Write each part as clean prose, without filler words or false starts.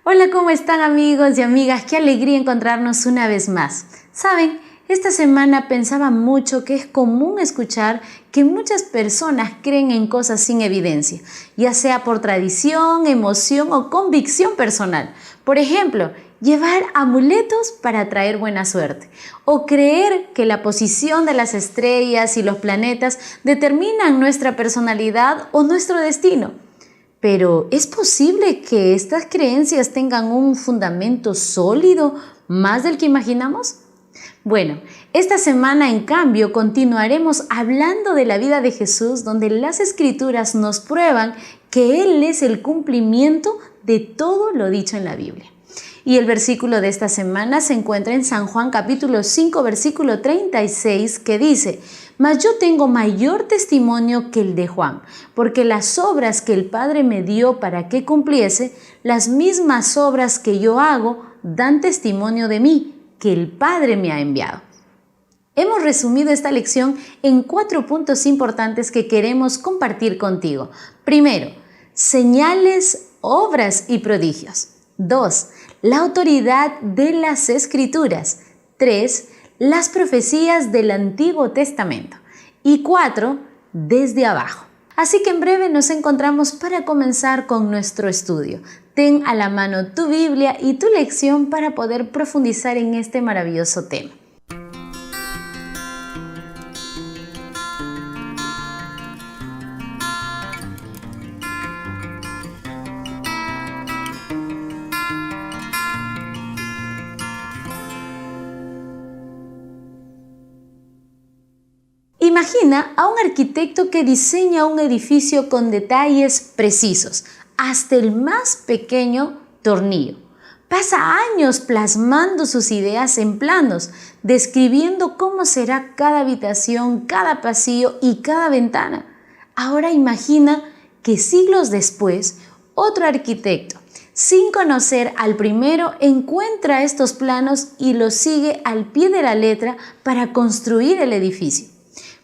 Hola, ¿cómo están amigos y amigas? Qué alegría encontrarnos una vez más. Saben, esta semana pensaba mucho que es común escuchar que muchas personas creen en cosas sin evidencia, ya sea por tradición, emoción o convicción personal. Por ejemplo, llevar amuletos para traer buena suerte, o creer que la posición de las estrellas y los planetas determinan nuestra personalidad o nuestro destino. Pero ¿es posible que estas creencias tengan un fundamento sólido más del que imaginamos? Bueno, esta semana en cambio continuaremos hablando de la vida de Jesús, donde las Escrituras nos prueban que Él es el cumplimiento de todo lo dicho en la Biblia. Y el versículo de esta semana se encuentra en San Juan capítulo 5 versículo 36 que dice: «Mas yo tengo mayor testimonio que el de Juan, porque las obras que el Padre me dio para que cumpliese, las mismas obras que yo hago, dan testimonio de mí, que el Padre me ha enviado». Hemos resumido esta lección en 4 puntos importantes que queremos compartir contigo. Primero, señales, obras y prodigios. 2. La autoridad de las Escrituras. 3. Las profecías del Antiguo Testamento. Y 4. Desde abajo. Así que en breve nos encontramos para comenzar con nuestro estudio. Ten a la mano tu Biblia y tu lección para poder profundizar en este maravilloso tema. Imagina a un arquitecto que diseña un edificio con detalles precisos, hasta el más pequeño tornillo. Pasa años plasmando sus ideas en planos, describiendo cómo será cada habitación, cada pasillo y cada ventana. Ahora imagina que siglos después, otro arquitecto, sin conocer al primero, encuentra estos planos y los sigue al pie de la letra para construir el edificio.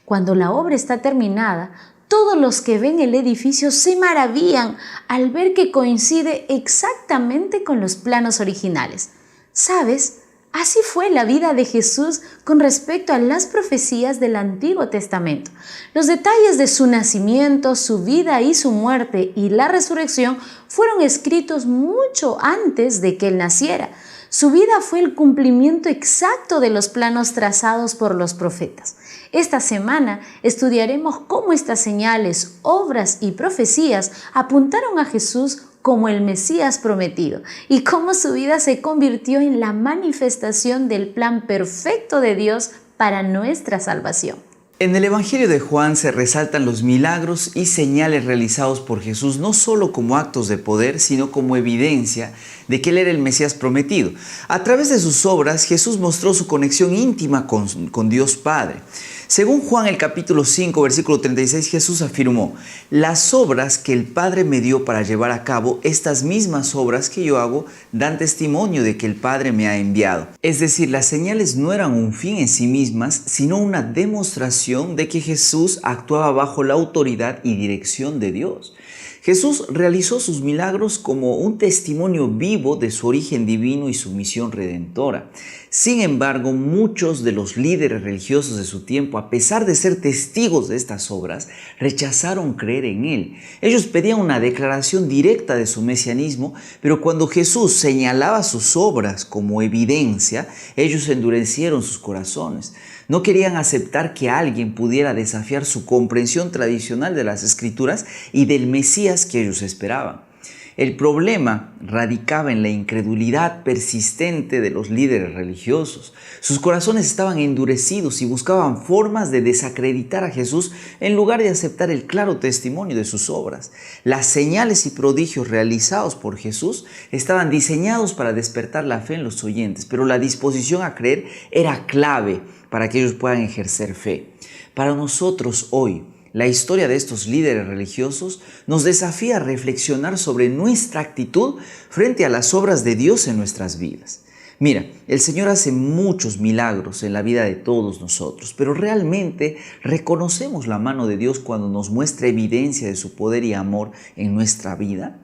Cuando la obra está terminada, todos los que ven el edificio se maravillan al ver que coincide exactamente con los planos originales. ¿Sabes? Así fue la vida de Jesús con respecto a las profecías del Antiguo Testamento. Los detalles de su nacimiento, su vida y su muerte y la resurrección fueron escritos mucho antes de que Él naciera. Su vida fue el cumplimiento exacto de los planos trazados por los profetas. Esta semana estudiaremos cómo estas señales, obras y profecías apuntaron a Jesús como el Mesías prometido y cómo su vida se convirtió en la manifestación del plan perfecto de Dios para nuestra salvación. En el Evangelio de Juan se resaltan los milagros y señales realizados por Jesús no solo como actos de poder, sino como evidencia de que Él era el Mesías prometido. A través de sus obras, Jesús mostró su conexión íntima con Dios Padre. Según Juan el capítulo 5, versículo 36, Jesús afirmó: «Las obras que el Padre me dio para llevar a cabo, estas mismas obras que yo hago, dan testimonio de que el Padre me ha enviado». Es decir, las señales no eran un fin en sí mismas, sino una demostración de que Jesús actuaba bajo la autoridad y dirección de Dios. Jesús realizó sus milagros como un testimonio vivo de su origen divino y su misión redentora. Sin embargo, muchos de los líderes religiosos de su tiempo, a pesar de ser testigos de estas obras, rechazaron creer en Él. Ellos pedían una declaración directa de su mesianismo, pero cuando Jesús señalaba sus obras como evidencia, ellos endurecieron sus corazones. No querían aceptar que alguien pudiera desafiar su comprensión tradicional de las Escrituras y del Mesías que ellos esperaban. El problema radicaba en la incredulidad persistente de los líderes religiosos. Sus corazones estaban endurecidos y buscaban formas de desacreditar a Jesús en lugar de aceptar el claro testimonio de sus obras. Las señales y prodigios realizados por Jesús estaban diseñados para despertar la fe en los oyentes, pero la disposición a creer era clave para que ellos puedan ejercer fe. Para nosotros hoy, la historia de estos líderes religiosos nos desafía a reflexionar sobre nuestra actitud frente a las obras de Dios en nuestras vidas. Mira, el Señor hace muchos milagros en la vida de todos nosotros, pero ¿realmente reconocemos la mano de Dios cuando nos muestra evidencia de su poder y amor en nuestra vida?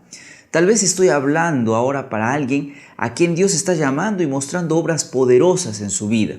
Tal vez estoy hablando ahora para alguien a quien Dios está llamando y mostrando obras poderosas en su vida.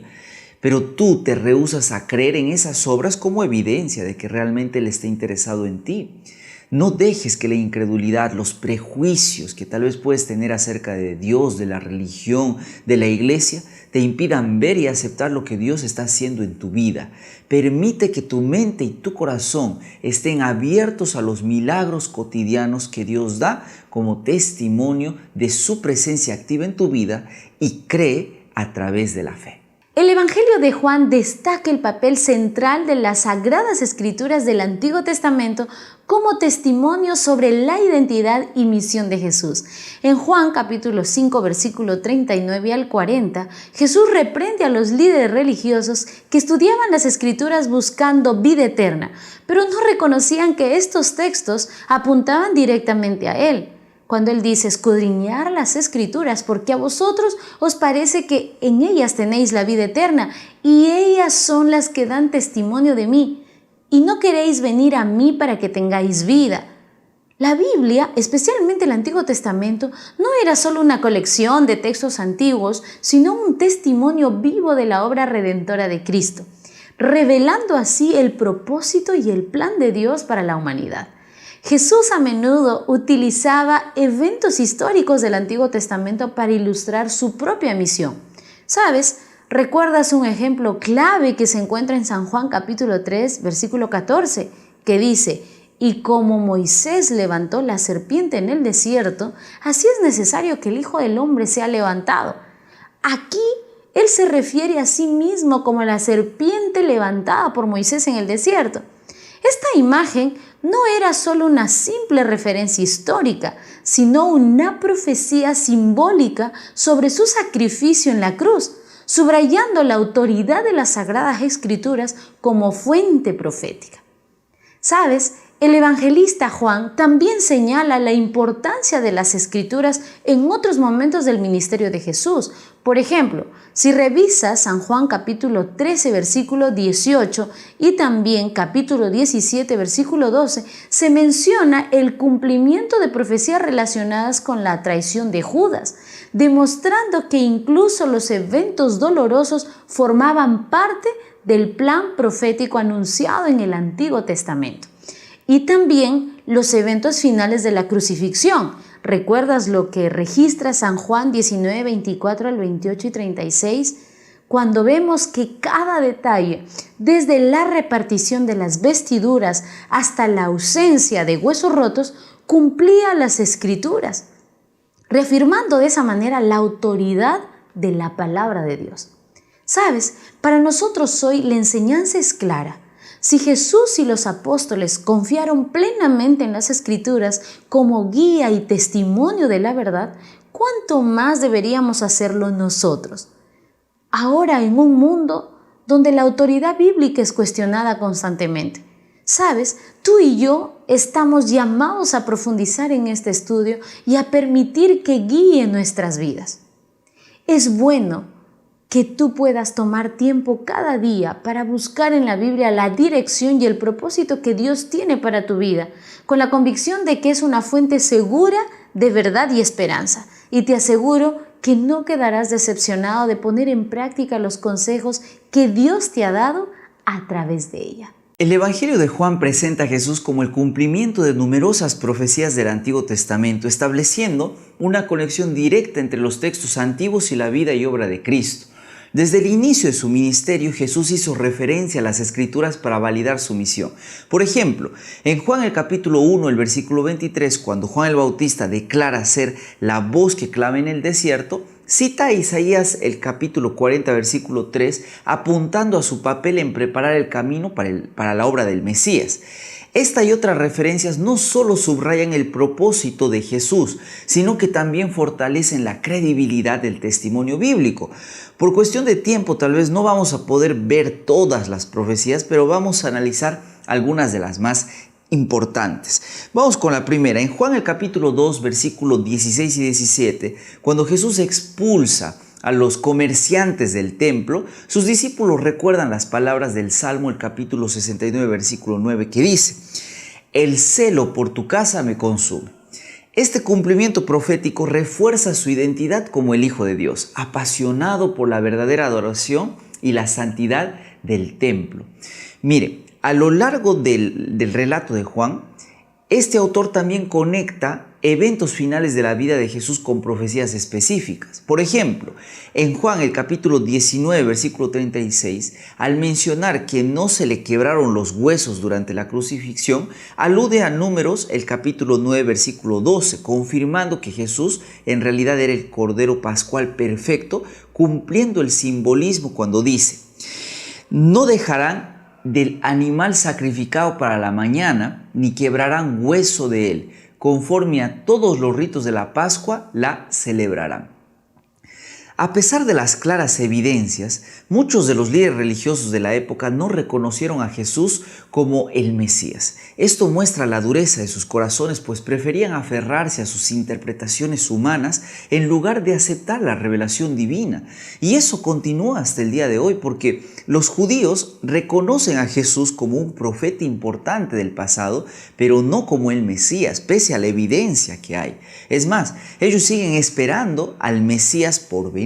Pero tú te rehúsas a creer en esas obras como evidencia de que realmente Él está interesado en ti. No dejes que la incredulidad, los prejuicios que tal vez puedes tener acerca de Dios, de la religión, de la iglesia, te impidan ver y aceptar lo que Dios está haciendo en tu vida. Permite que tu mente y tu corazón estén abiertos a los milagros cotidianos que Dios da como testimonio de su presencia activa en tu vida y cree a través de la fe. El Evangelio de Juan destaca el papel central de las Sagradas Escrituras del Antiguo Testamento como testimonio sobre la identidad y misión de Jesús. En Juan capítulo 5, versículo 39 al 40, Jesús reprende a los líderes religiosos que estudiaban las Escrituras buscando vida eterna, pero no reconocían que estos textos apuntaban directamente a Él. Cuando Él dice escudriñar las Escrituras, porque a vosotros os parece que en ellas tenéis la vida eterna, y ellas son las que dan testimonio de mí, y no queréis venir a mí para que tengáis vida. La Biblia, especialmente el Antiguo Testamento, no era solo una colección de textos antiguos, sino un testimonio vivo de la obra redentora de Cristo, revelando así el propósito y el plan de Dios para la humanidad. Jesús a menudo utilizaba eventos históricos del Antiguo Testamento para ilustrar su propia misión. ¿Sabes? ¿Recuerdas un ejemplo clave que se encuentra en San Juan capítulo 3, versículo 14, que dice: y como Moisés levantó la serpiente en el desierto, así es necesario que el Hijo del Hombre sea levantado? Aquí Él se refiere a sí mismo como la serpiente levantada por Moisés en el desierto. Esta imagen no era solo una simple referencia histórica, sino una profecía simbólica sobre su sacrificio en la cruz, subrayando la autoridad de las Sagradas Escrituras como fuente profética. ¿Sabes? El evangelista Juan también señala la importancia de las Escrituras en otros momentos del ministerio de Jesús. Por ejemplo, si revisas San Juan capítulo 13, versículo 18 y también capítulo 17, versículo 12, se menciona el cumplimiento de profecías relacionadas con la traición de Judas, demostrando que incluso los eventos dolorosos formaban parte del plan profético anunciado en el Antiguo Testamento. Y también los eventos finales de la crucifixión. ¿Recuerdas lo que registra San Juan 19, 24 al 28 y 36? Cuando vemos que cada detalle, desde la repartición de las vestiduras hasta la ausencia de huesos rotos, cumplía las Escrituras, reafirmando de esa manera la autoridad de la palabra de Dios. ¿Sabes? Para nosotros hoy la enseñanza es clara. Si Jesús y los apóstoles confiaron plenamente en las Escrituras como guía y testimonio de la verdad, ¿cuánto más deberíamos hacerlo nosotros? Ahora en un mundo donde la autoridad bíblica es cuestionada constantemente. ¿Sabes? Tú y yo estamos llamados a profundizar en este estudio y a permitir que guíe nuestras vidas. Es bueno que tú puedas tomar tiempo cada día para buscar en la Biblia la dirección y el propósito que Dios tiene para tu vida, con la convicción de que es una fuente segura de verdad y esperanza. Y te aseguro que no quedarás decepcionado de poner en práctica los consejos que Dios te ha dado a través de ella. El Evangelio de Juan presenta a Jesús como el cumplimiento de numerosas profecías del Antiguo Testamento, estableciendo una conexión directa entre los textos antiguos y la vida y obra de Cristo. Desde el inicio de su ministerio, Jesús hizo referencia a las Escrituras para validar su misión. Por ejemplo, en Juan el capítulo 1, el versículo 23, cuando Juan el Bautista declara ser la voz que clama en el desierto, cita a Isaías el capítulo 40, versículo 3, apuntando a su papel en preparar el camino para la obra del Mesías. Esta y otras referencias no solo subrayan el propósito de Jesús, sino que también fortalecen la credibilidad del testimonio bíblico. Por cuestión de tiempo, tal vez no vamos a poder ver todas las profecías, pero vamos a analizar algunas de las más importantes. Vamos con la primera. En Juan el capítulo 2, versículos 16 y 17, cuando Jesús expulsa a los comerciantes del templo, sus discípulos recuerdan las palabras del Salmo, el capítulo 69, versículo 9, que dice: el celo por tu casa me consume. Este cumplimiento profético refuerza su identidad como el Hijo de Dios, apasionado por la verdadera adoración y la santidad del templo. Mire, a lo largo del relato de Juan, este autor también conecta eventos finales de la vida de Jesús con profecías específicas. Por ejemplo, en Juan el capítulo 19, versículo 36, al mencionar que no se le quebraron los huesos durante la crucifixión, alude a Números el capítulo 9, versículo 12, confirmando que Jesús en realidad era el Cordero Pascual perfecto, cumpliendo el simbolismo cuando dice: no dejarán del animal sacrificado para la mañana, ni quebrarán hueso de él. Conforme a todos los ritos de la Pascua, la celebrarán. A pesar de las claras evidencias, muchos de los líderes religiosos de la época no reconocieron a Jesús como el Mesías. Esto muestra la dureza de sus corazones, pues preferían aferrarse a sus interpretaciones humanas en lugar de aceptar la revelación divina. Y eso continúa hasta el día de hoy, porque los judíos reconocen a Jesús como un profeta importante del pasado, pero no como el Mesías, pese a la evidencia que hay. Es más, ellos siguen esperando al Mesías por venir.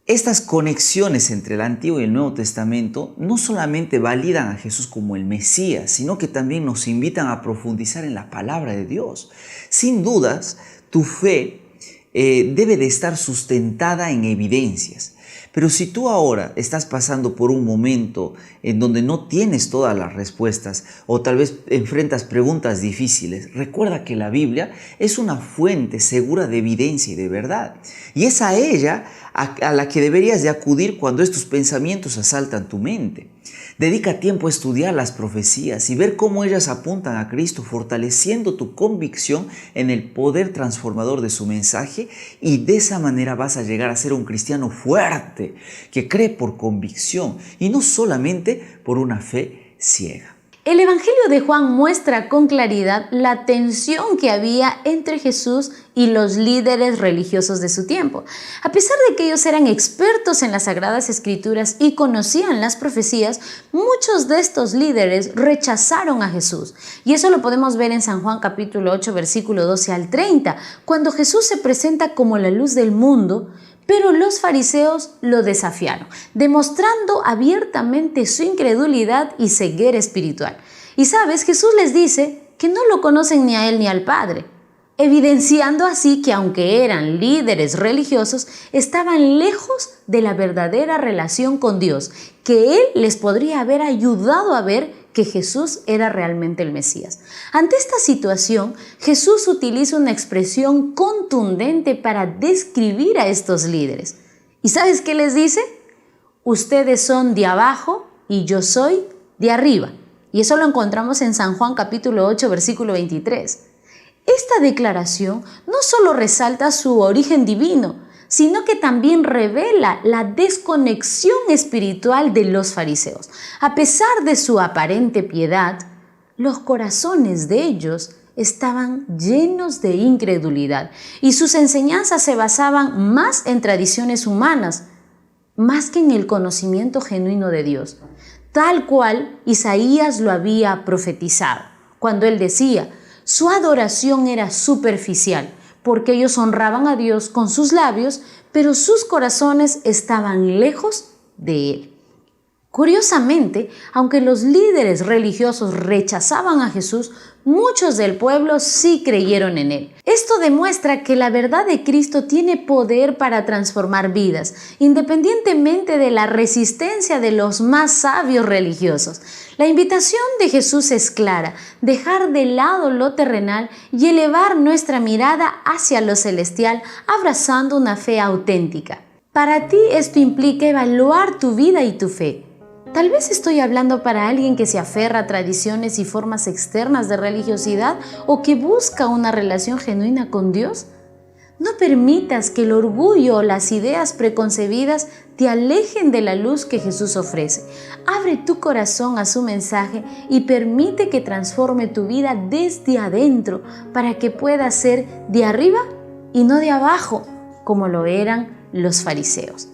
Estas conexiones entre el Antiguo y el Nuevo Testamento no solamente validan a Jesús como el Mesías, sino que también nos invitan a profundizar en la palabra de Dios. Sin dudas, tu fe debe de estar sustentada en evidencias. Pero si tú ahora estás pasando por un momento en donde no tienes todas las respuestas o tal vez enfrentas preguntas difíciles, recuerda que la Biblia es una fuente segura de evidencia y de verdad. Y es a ella a la que deberías de acudir cuando estos pensamientos asaltan tu mente. Dedica tiempo a estudiar las profecías y ver cómo ellas apuntan a Cristo, fortaleciendo tu convicción en el poder transformador de su mensaje, y de esa manera vas a llegar a ser un cristiano fuerte, que cree por convicción y no solamente por una fe ciega. El Evangelio de Juan muestra con claridad la tensión que había entre Jesús y los líderes religiosos de su tiempo. A pesar de que ellos eran expertos en las Sagradas Escrituras y conocían las profecías, muchos de estos líderes rechazaron a Jesús. Y eso lo podemos ver en San Juan capítulo 8, versículo 12 al 30, cuando Jesús se presenta como la luz del mundo. Pero los fariseos lo desafiaron, demostrando abiertamente su incredulidad y ceguera espiritual. Y sabes, Jesús les dice que no lo conocen ni a él ni al Padre, evidenciando así que aunque eran líderes religiosos, estaban lejos de la verdadera relación con Dios, que Él les podría haber ayudado a ver que Jesús era realmente el Mesías. Ante esta situación, Jesús utiliza una expresión contundente para describir a estos líderes. ¿Y sabes qué les dice? Ustedes son de abajo y yo soy de arriba. Y eso lo encontramos en San Juan capítulo 8, versículo 23. Esta declaración no solo resalta su origen divino, sino que también revela la desconexión espiritual de los fariseos. A pesar de su aparente piedad, los corazones de ellos estaban llenos de incredulidad y sus enseñanzas se basaban más en tradiciones humanas, más que en el conocimiento genuino de Dios, tal cual Isaías lo había profetizado, cuando él decía: su adoración era superficial, porque ellos honraban a Dios con sus labios, pero sus corazones estaban lejos de Él. Curiosamente, aunque los líderes religiosos rechazaban a Jesús, muchos del pueblo sí creyeron en Él. Esto demuestra que la verdad de Cristo tiene poder para transformar vidas, independientemente de la resistencia de los más sabios religiosos. La invitación de Jesús es clara: dejar de lado lo terrenal y elevar nuestra mirada hacia lo celestial, abrazando una fe auténtica. Para ti esto implica evaluar tu vida y tu fe. Tal vez estoy hablando para alguien que se aferra a tradiciones y formas externas de religiosidad o que busca una relación genuina con Dios. No permitas que el orgullo o las ideas preconcebidas te alejen de la luz que Jesús ofrece. Abre tu corazón a su mensaje y permite que transforme tu vida desde adentro para que puedas ser de arriba y no de abajo, como lo eran los fariseos.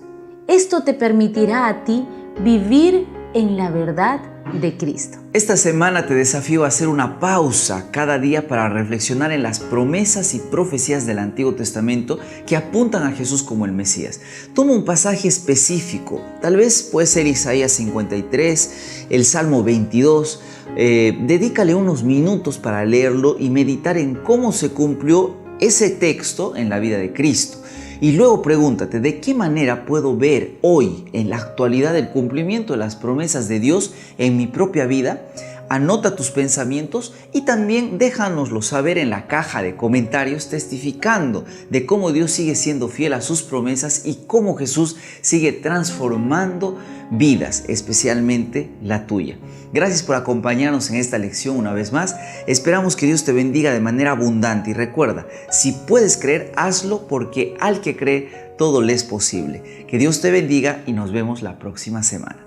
Esto te permitirá a ti vivir en la verdad de Cristo. Esta semana te desafío a hacer una pausa cada día para reflexionar en las promesas y profecías del Antiguo Testamento que apuntan a Jesús como el Mesías. Toma un pasaje específico, tal vez puede ser Isaías 53, el Salmo 22, dedícale unos minutos para leerlo y meditar en cómo se cumplió ese texto en la vida de Cristo. Y luego pregúntate, ¿de qué manera puedo ver hoy, en la actualidad, el cumplimiento de las promesas de Dios en mi propia vida? Anota tus pensamientos y también déjanoslo saber en la caja de comentarios, testificando de cómo Dios sigue siendo fiel a sus promesas y cómo Jesús sigue transformando vidas, especialmente la tuya. Gracias por acompañarnos en esta lección una vez más. Esperamos que Dios te bendiga de manera abundante y recuerda, si puedes creer, hazlo, porque al que cree todo le es posible. Que Dios te bendiga y nos vemos la próxima semana.